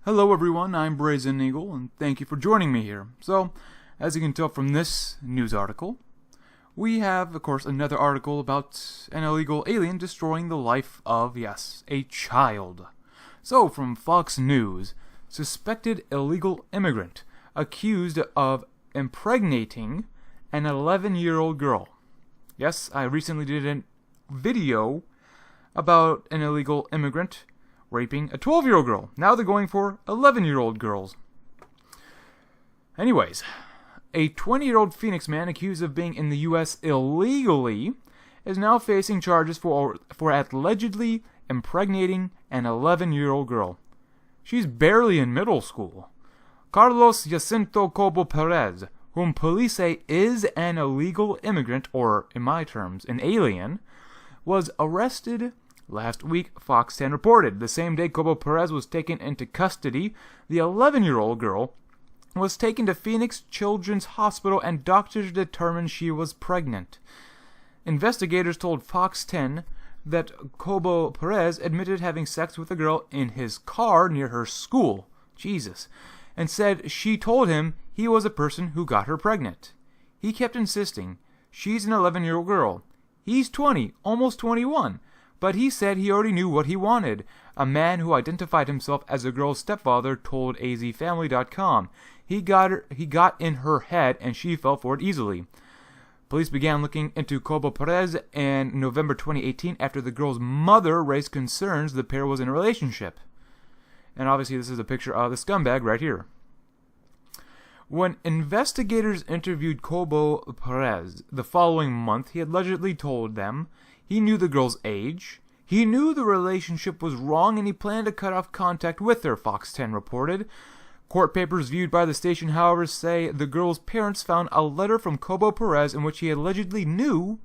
Hello everyone, I'm Brazen Eagle, and thank you for joining me here. So, as you can tell from this news article, we have, of course, another article about an illegal alien destroying the life of, yes, a child. So, from Fox News, suspected illegal immigrant accused of impregnating an 11-year-old girl. Yes, I recently did a video about an illegal immigrant raping a 12-year-old girl. Now they're going for 11-year-old girls. Anyways, a 20-year-old Phoenix man accused of being in the U.S. illegally is now facing charges for allegedly impregnating an 11-year-old girl. She's barely in middle school. Carlos Jacinto Cobo Perez, whom police say is an illegal immigrant, or, in my terms, an alien, was arrested last week, Fox 10 reported. The same day Cobo Perez was taken into custody, the 11-year-old girl was taken to Phoenix Children's Hospital and doctors determined she was pregnant. Investigators told Fox 10 that Cobo Perez admitted having sex with a girl in his car near her school, Jesus, and said she told him he was a person who got her pregnant. He kept insisting, she's an 11-year-old girl. He's 20, almost 21. But he said he already knew what he wanted. A man who identified himself as the girl's stepfather told azfamily.com. He got in her head and she fell for it easily. Police began looking into Cobo Perez in November 2018 after the girl's mother raised concerns the pair was in a relationship. And obviously this is a picture of the scumbag right here. When investigators interviewed Cobo Perez the following month, he allegedly told them he knew the girl's age, he knew the relationship was wrong, and he planned to cut off contact with her, Fox 10 reported. Court papers viewed by the station, however, say the girl's parents found a letter from Cobo Perez in which he allegedly knew,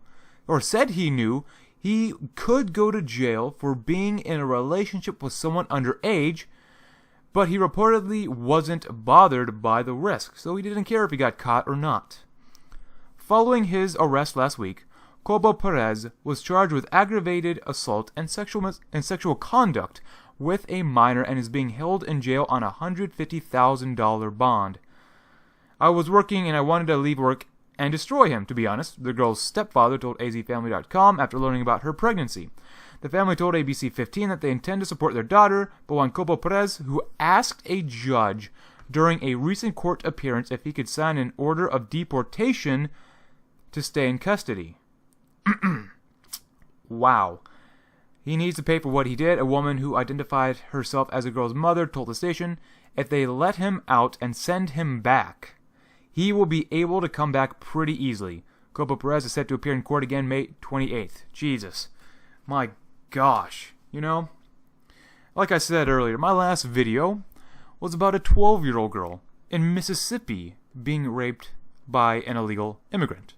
or said he knew, he could go to jail for being in a relationship with someone underage, but he reportedly wasn't bothered by the risk, so he didn't care if he got caught or not. Following his arrest last week, Cobo Perez was charged with aggravated assault and sexual conduct with a minor and is being held in jail on a $150,000 bond. I was working and I wanted to leave work and destroy him, to be honest, the girl's stepfather told azfamily.com after learning about her pregnancy. The family told ABC 15 that they intend to support their daughter, but when Cobo Perez, who asked a judge during a recent court appearance if he could sign an order of deportation to stay in custody. Wow. He needs to pay for what he did. A woman who identified herself as a girl's mother told the station, if they let him out and send him back, he will be able to come back pretty easily. Cobo Perez is set to appear in court again May 28th. Jesus. My gosh. You know, like I said earlier, my last video was about a 12-year-old girl in Mississippi being raped by an illegal immigrant.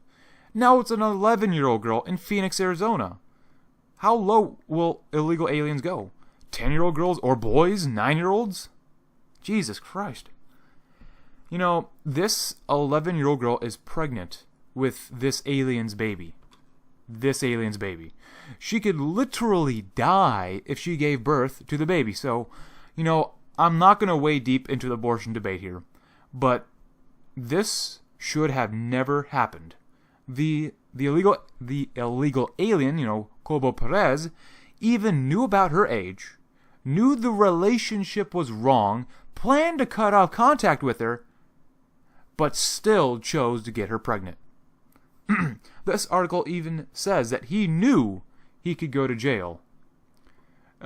Now it's an 11-year-old girl in Phoenix, Arizona. How low will illegal aliens go? 10-year-old girls or boys? 9-year-olds? Jesus Christ. You know, this 11-year-old girl is pregnant with this alien's baby. This alien's baby. She could literally die if she gave birth to the baby. So, you know, I'm not going to wade deep into the abortion debate here. But this should have never happened. The illegal alien, you know, Cobo Perez, even knew about her age, knew the relationship was wrong, planned to cut off contact with her, but still chose to get her pregnant. This article even says that he knew he could go to jail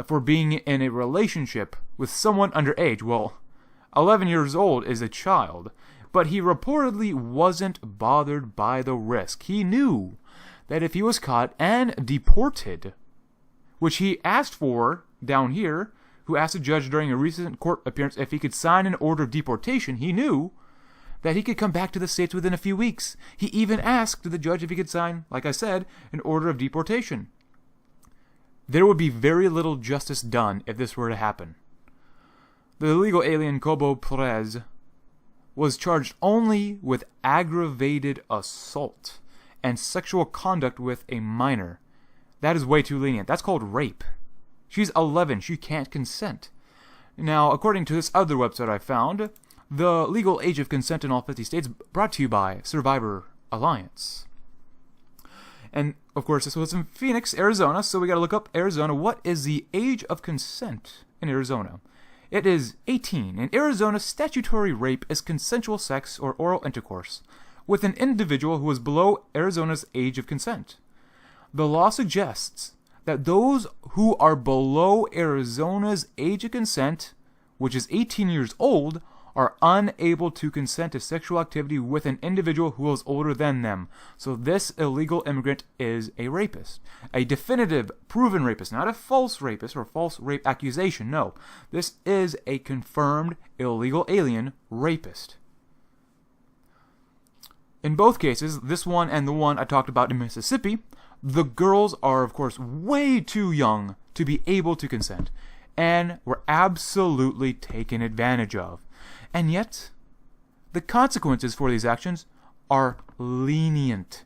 for being in a relationship with someone underage. Well, 11 years old is a child. But he reportedly wasn't bothered by the risk. He knew that if he was caught and deported, which he asked for down here, who asked a judge during a recent court appearance if he could sign an order of deportation, he knew that he could come back to the States within a few weeks. He even asked the judge if he could sign, like I said, an order of deportation. There would be very little justice done if this were to happen. The illegal alien Cobo Perez was charged only with aggravated assault and sexual conduct with a minor. That is way too lenient. That's called rape. She's 11. She can't consent. Now, according to this other website I found, the legal age of consent in all 50 states brought to you by Survivor Alliance. And, of course, this was in Phoenix, Arizona, so we got to look up Arizona. What is the age of consent in Arizona? It is 18. In Arizona, statutory rape is consensual sex or oral intercourse with an individual who is below Arizona's age of consent. The law suggests that those who are below Arizona's age of consent, which is 18 years old, are unable to consent to sexual activity with an individual who is older than them. So this illegal immigrant is a rapist. A definitive, proven rapist, not a false rapist or false rape accusation. No, this is a confirmed illegal alien rapist. In both cases, this one and the one I talked about in Mississippi, the girls are, of course, way too young to be able to consent, and were absolutely taken advantage of. And yet, the consequences for these actions are lenient.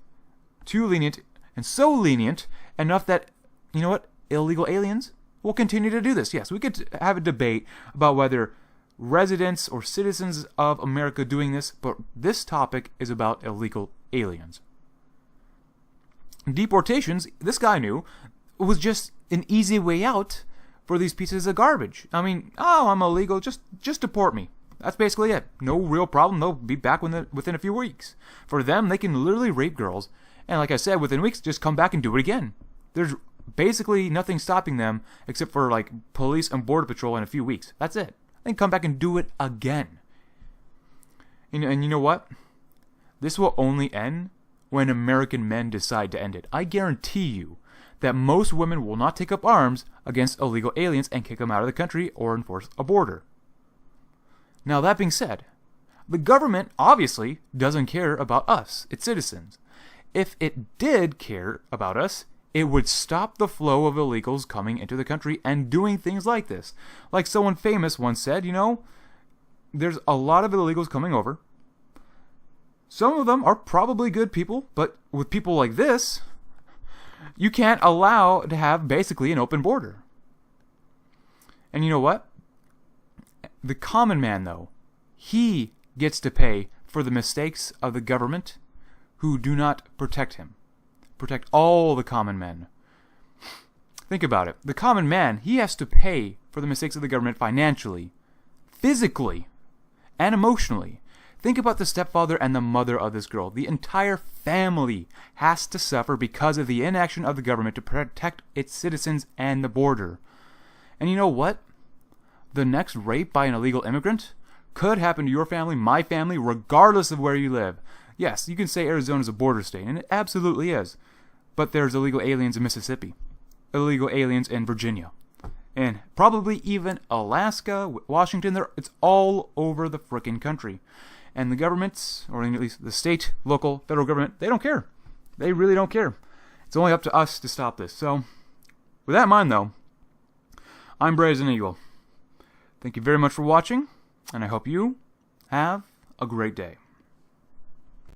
Too lenient, and so lenient enough that, you know what, illegal aliens will continue to do this. Yes, we could have a debate about whether residents or citizens of America doing this, but this topic is about illegal aliens. Deportations, this guy knew, was just an easy way out for these pieces of garbage. I mean, oh, I'm illegal, just deport me. That's basically it. No real problem. They'll be back within a few weeks. For them, they can literally rape girls, and like I said, within weeks, just come back and do it again. There's basically nothing stopping them except for like police and border patrol in a few weeks. That's it. They can come back and do it again. And you know what? This will only end when American men decide to end it. I guarantee you that most women will not take up arms against illegal aliens and kick them out of the country or enforce a border. Now, that being said, the government obviously doesn't care about us, its citizens. If it did care about us, it would stop the flow of illegals coming into the country and doing things like this. Like someone famous once said, you know, there's a lot of illegals coming over. Some of them are probably good people, but with people like this, you can't allow to have basically an open border. And you know what? The common man, though, he gets to pay for the mistakes of the government who do not protect him. Protect all the common men. Think about it. The common man, he has to pay for the mistakes of the government financially, physically, and emotionally. Think about the stepfather and the mother of this girl. The entire family has to suffer because of the inaction of the government to protect its citizens and the border. And you know what? The next rape by an illegal immigrant could happen to your family, my family, regardless of where you live. Yes, you can say Arizona's a border state, and it absolutely is. But there's illegal aliens in Mississippi, illegal aliens in Virginia, and probably even Alaska, Washington. It's all over the frickin' country. And the governments, or at least the state, local, federal government, they don't care. They really don't care. It's only up to us to stop this. So, with that in mind, though, I'm Brazen Eagle. Thank you very much for watching, and I hope you have a great day.